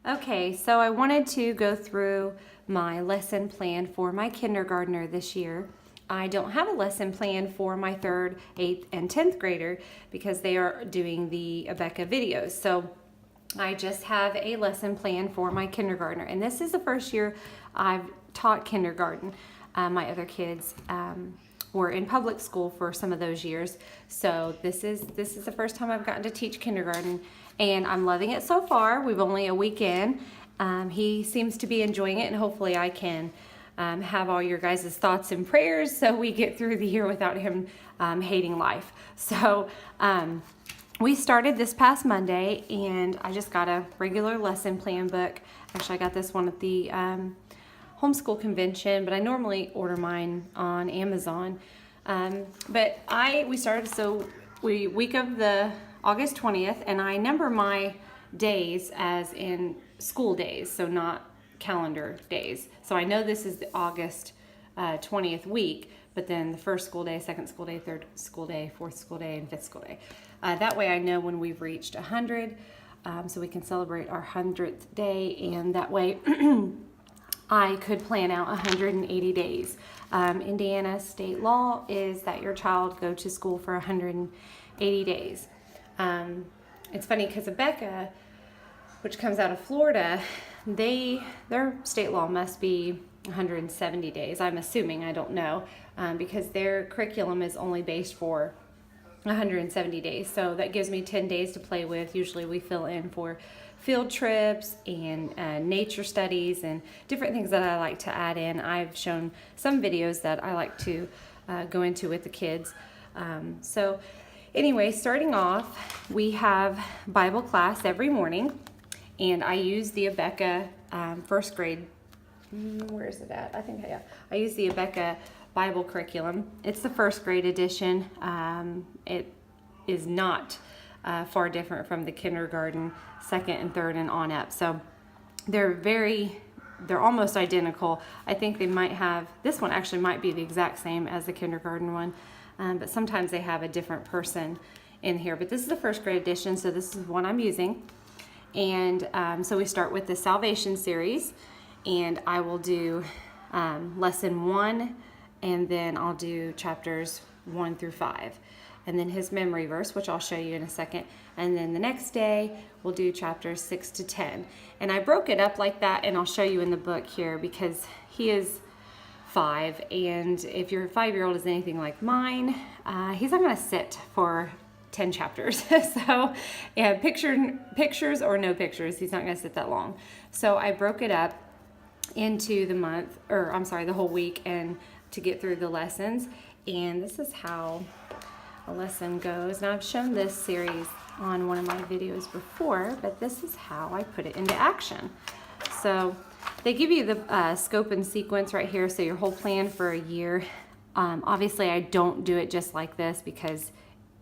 Okay, so I wanted to go through my lesson plan for my kindergartner this year. I don't have a lesson plan for my 3rd, 8th, and 10th grader because they are doing the Abeka videos. So I just have a lesson plan for my kindergartner. And this is the first year I've taught kindergarten. My other kids were in public school for some of those years. So this is the first time I've gotten to teach kindergarten, and I'm loving it so far. We've only a week in. He seems to be enjoying it, and hopefully I can have all your guys' thoughts and prayers so we get through the year without him hating life. So we started this past Monday, and I just got a regular lesson plan book. Actually, I got this one at the Homeschool convention, but I normally order mine on Amazon. But we started, so week of the August 20th, and I number my days as in school days, so not calendar days. So I know this is the August 20th week, but then the first school day, second school day, third school day, fourth school day, and fifth school day. That way I know when we've reached 100, so we can celebrate our 100th day, and that way I could plan out 180 days. Indiana state law is that your child go to school for 180 days. It's funny because Abeka, which comes out of Florida, their state law must be 170 days. I'm assuming, I don't know, because their curriculum is only based for 170 days. So that gives me 10 days to play with. Usually we fill in for field trips and nature studies and different things that I like to add in. I've shown some videos that I like to go into with the kids. So anyway, starting off, we have Bible class every morning, and I use the Abeka first grade. Where is it at? I use the Abeka Bible curriculum. It's the first grade edition. It is not far different from the kindergarten, second and third and on up. So they're almost identical. I think they might have, this one actually might be the exact same as the kindergarten one, but sometimes they have a different person in here. But this is the first grade edition, so this is what I'm using. And so we start with the Salvation series, and I will do lesson 1, and then I'll do chapters 1 through 5. And then his memory verse, which I'll show you in a second. And then the next day, we'll do chapters 6 to 10. And I broke it up like that, and I'll show you in the book here because he is 5. And if your 5-year-old is anything like mine, he's not gonna sit for 10 chapters. So yeah, pictures or no pictures, he's not gonna sit that long. So I broke it up into the whole week and to get through the lessons. And this is how a lesson goes. Now I've shown this series on one of my videos before, but this is how I put it into action. So they give you the scope and sequence right here, so your whole plan for a year. Obviously I don't do it just like this because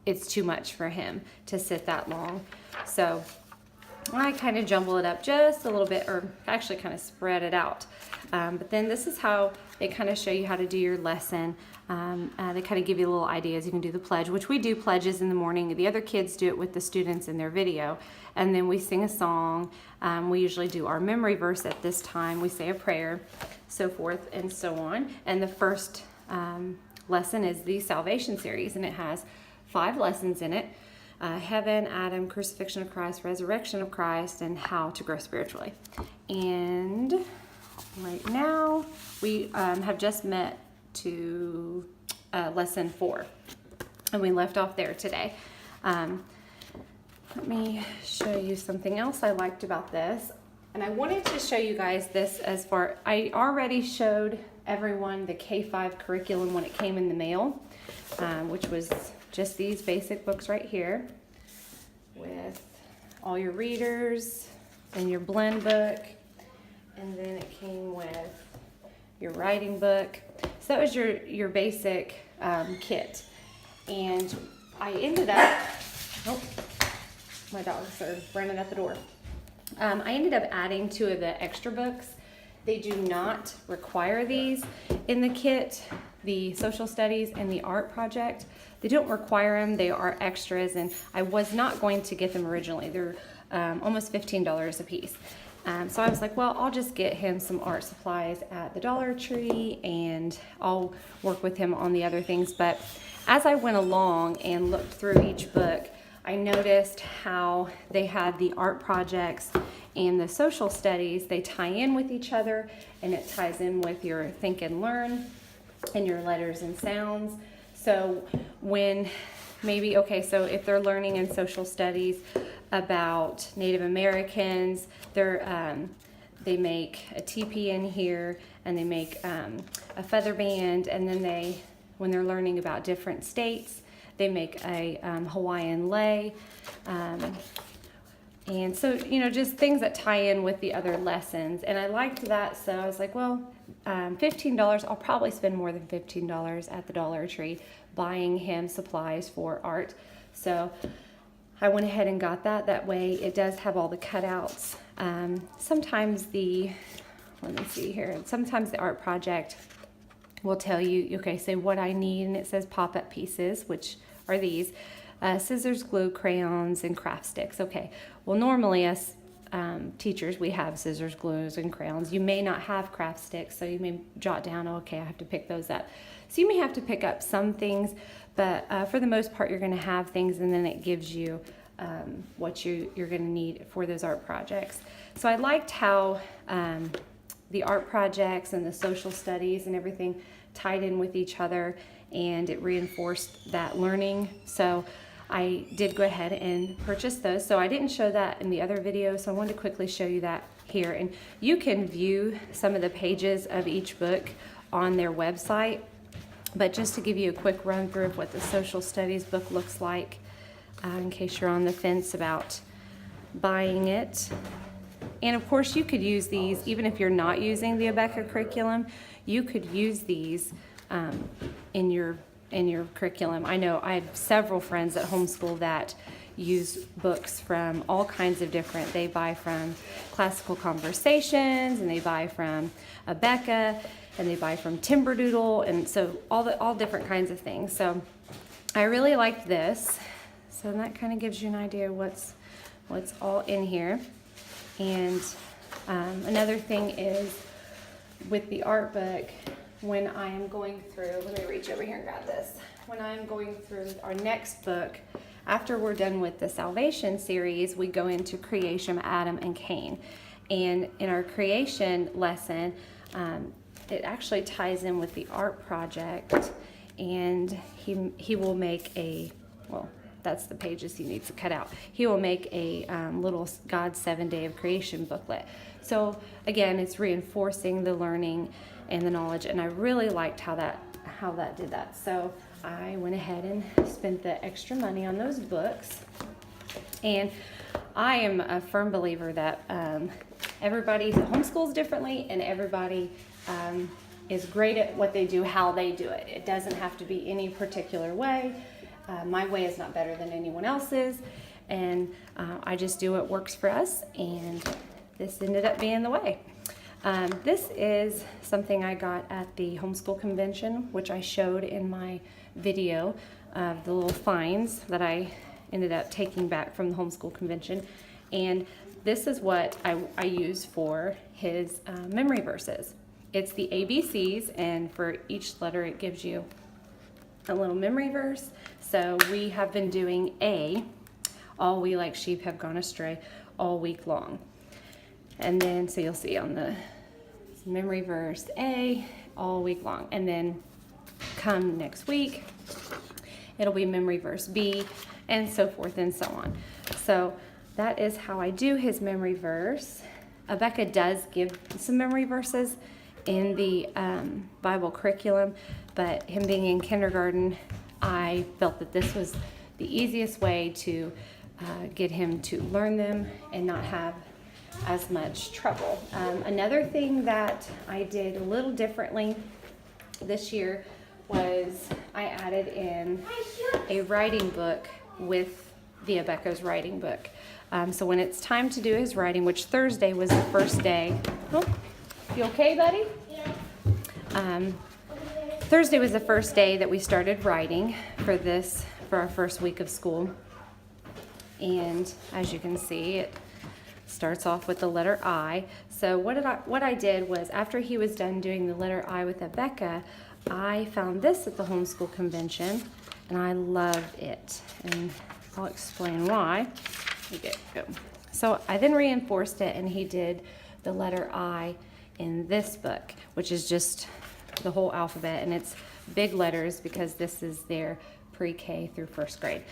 it's too much for him to sit that long. So I kind of jumble it up just a little bit, or actually kind of spread it out. But then this is how they kind of show you how to do your lesson. They kind of give you little ideas. You can do the pledge, which we do pledges in the morning. The other kids do it with the students in their video. And then we sing a song. We usually do our memory verse at this time. We say a prayer, so forth and so on. And the first lesson is the Salvation series, and it has 5 lessons in it. Heaven, Adam, crucifixion of Christ, resurrection of Christ, and how to grow spiritually. And right now we have just met to lesson 4, and we left off there today. Let me show you something else I liked about this, and I wanted to show you guys this I already showed everyone the K-5 curriculum when it came in the mail, which was just these basic books right here with all your readers and your blend book, and then it came with your writing book. So that was your basic kit. And I ended up, my dogs are running at the door. I ended up adding 2 of the extra books. They do not require these in the kit, the social studies and the art project. They don't require them, they are extras, and I was not going to get them originally. They're almost $15 a piece. So I was like, well, I'll just get him some art supplies at the Dollar Tree and I'll work with him on the other things. But as I went along and looked through each book, I noticed how they had the art projects and the social studies. They tie in with each other, and it ties in with your think and learn and your letters and sounds. So when maybe, okay, so if they're learning in social studies about Native Americans, they make a teepee in here, and they make a feather band, and then when they're learning about different states, they make a Hawaiian lei. And so, just things that tie in with the other lessons. And I liked that, so I was like, well, $15, I'll probably spend more than $15 at the Dollar Tree buying him supplies for art. So I went ahead and got that. That way it does have all the cutouts. Sometimes let me see here, sometimes the art project will tell you, okay, say what I need, and it says pop-up pieces, which are these. Scissors, glue, crayons, and craft sticks. Okay, well, normally as teachers, we have scissors, glues, and crayons. You may not have craft sticks, so you may jot down, okay, I have to pick those up. So you may have to pick up some things, but for the most part, you're going to have things, and then it gives you what you're going to need for those art projects. So I liked how the art projects and the social studies and everything tied in with each other, and it reinforced that learning. So I did go ahead and purchase those. So I didn't show that in the other video, so I wanted to quickly show you that here. And you can view some of the pages of each book on their website, but just to give you a quick run through of what the social studies book looks like, in case you're on the fence about buying it. And of course you could use these, even if you're not using the Abeka curriculum, you could use these in your curriculum. I know I have several friends at Homeschool that use books from all kinds of different, they buy from Classical Conversations, and they buy from Abeka, and they buy from Timberdoodle, and so all different kinds of things. So I really liked this. So that kind of gives you an idea of what's all in here. And another thing is with the art book, when I am going through, let me reach over here and grab this. When I'm going through our next book, after we're done with the Salvation series, we go into Creation, Adam and Cain. And in our creation lesson, it actually ties in with the art project, and he will make that's the pages he needs to cut out. He will make a little God's 7-day of creation booklet. So again, it's reinforcing the learning and the knowledge, and I really liked how that did that. So I went ahead and spent the extra money on those books. And I am a firm believer that everybody homeschools differently, and everybody is great at what they do, how they do it. It doesn't have to be any particular way. My way is not better than anyone else's, and I just do what works for us, and this ended up being the way. This is something I got at the homeschool convention, which I showed in my video of the little finds that I ended up taking back from the homeschool convention. And this is what I use for his memory verses. It's the ABCs, and for each letter it gives you a little memory verse. So we have been doing A, all we like sheep have gone astray, all week long. And then, so you'll see on the memory verse A, all week long. And then come next week, it'll be memory verse B, and so forth and so on. So that is how I do his memory verse. Abeka does give some memory verses in the Bible curriculum, but him being in kindergarten, I felt that this was the easiest way to get him to learn them and not have as much trouble. Another thing that I did a little differently this year was I added in a writing book with the Abeka's writing book. So when it's time to do his writing, which Thursday was the first day. Oh, you okay, buddy? Yeah. Thursday was the first day that we started writing for our first week of school. And as you can see, starts off with the letter I. So what I did was, after he was done doing the letter I with Abeka, I found this at the homeschool convention, and I loved it. And I'll explain why. Go. So I then reinforced it, and he did the letter I in this book, which is just the whole alphabet, and it's big letters because this is their pre-K through first grade.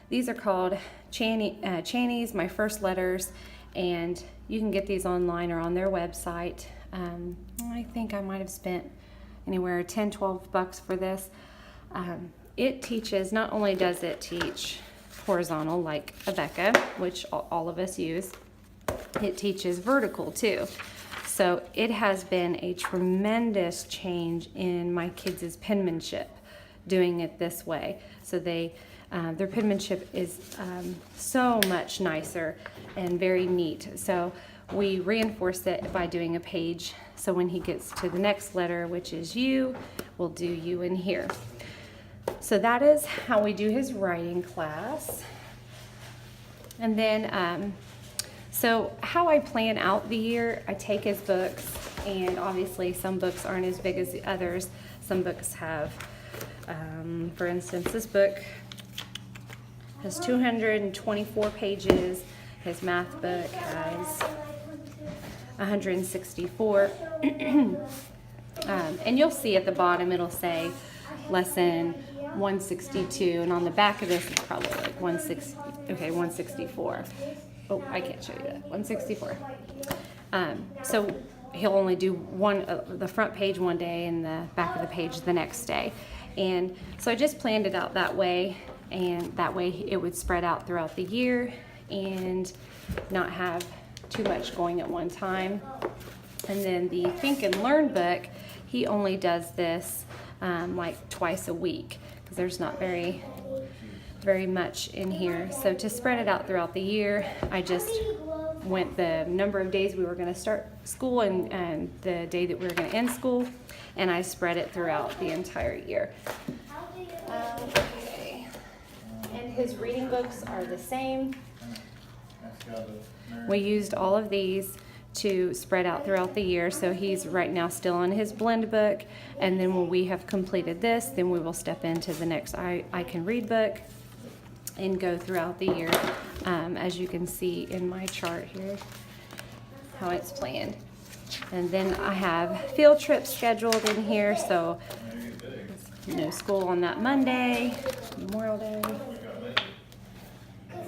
These are called Channy's, my first letters, and you can get these online or on their website. I think I might have spent anywhere $10-12 for this. It teaches, not only does it teach horizontal like Abeka, which all of us use, it teaches vertical too. So it has been a tremendous change in my kids' penmanship doing it this way. So their penmanship is so much nicer and very neat. So we reinforce it by doing a page. So when he gets to the next letter, which is U, we'll do U in here. So that is how we do his writing class. And then, so how I plan out the year, I take his books, and obviously some books aren't as big as the others. Some books have, for instance, this book has 224 pages. His math book has 164. And you'll see at the bottom it'll say lesson 162, and on the back of this it's probably like 164. Oh, I can't show you that. 164. So he'll only do the front page one day and the back of the page the next day. And so I just planned it out that way, and that way it would spread out throughout the year and not have too much going at one time. And then the Think and Learn book, he only does this like twice a week because there's not very much in here. So to spread it out throughout the year, I just went the number of days we were going to start school and the day that we were going to end school, and I spread it throughout the entire year. Okay. And his reading books are the same. We used all of these to spread out throughout the year. So he's right now still on his blend book, and then when we have completed this, then we will step into the next I Can Read book and go throughout the year, as you can see in my chart here, how it's planned. And then I have field trips scheduled in here, so school on that Monday, Memorial Day.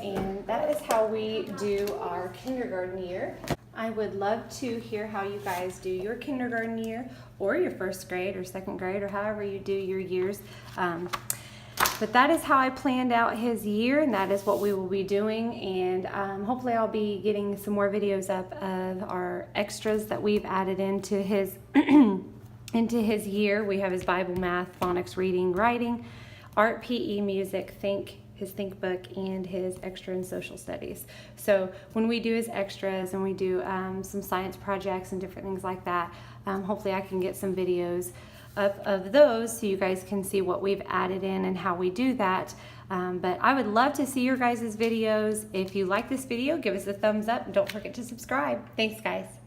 And that is how we do our kindergarten year. I would love to hear how you guys do your kindergarten year, or your first grade or second grade, or however you do your years. But that is how I planned out his year, and that is what we will be doing. And hopefully I'll be getting some more videos up of our extras that we've added into his into his year. We have his Bible, math, phonics, reading, writing, art, PE, music, his think book, and his extra and social studies. So when we do his extras and we do some science projects and different things like that, hopefully I can get some videos of those so you guys can see what we've added in and how we do that. But I would love to see your guys' videos. If you like this video, give us a thumbs up and don't forget to subscribe. Thanks, guys.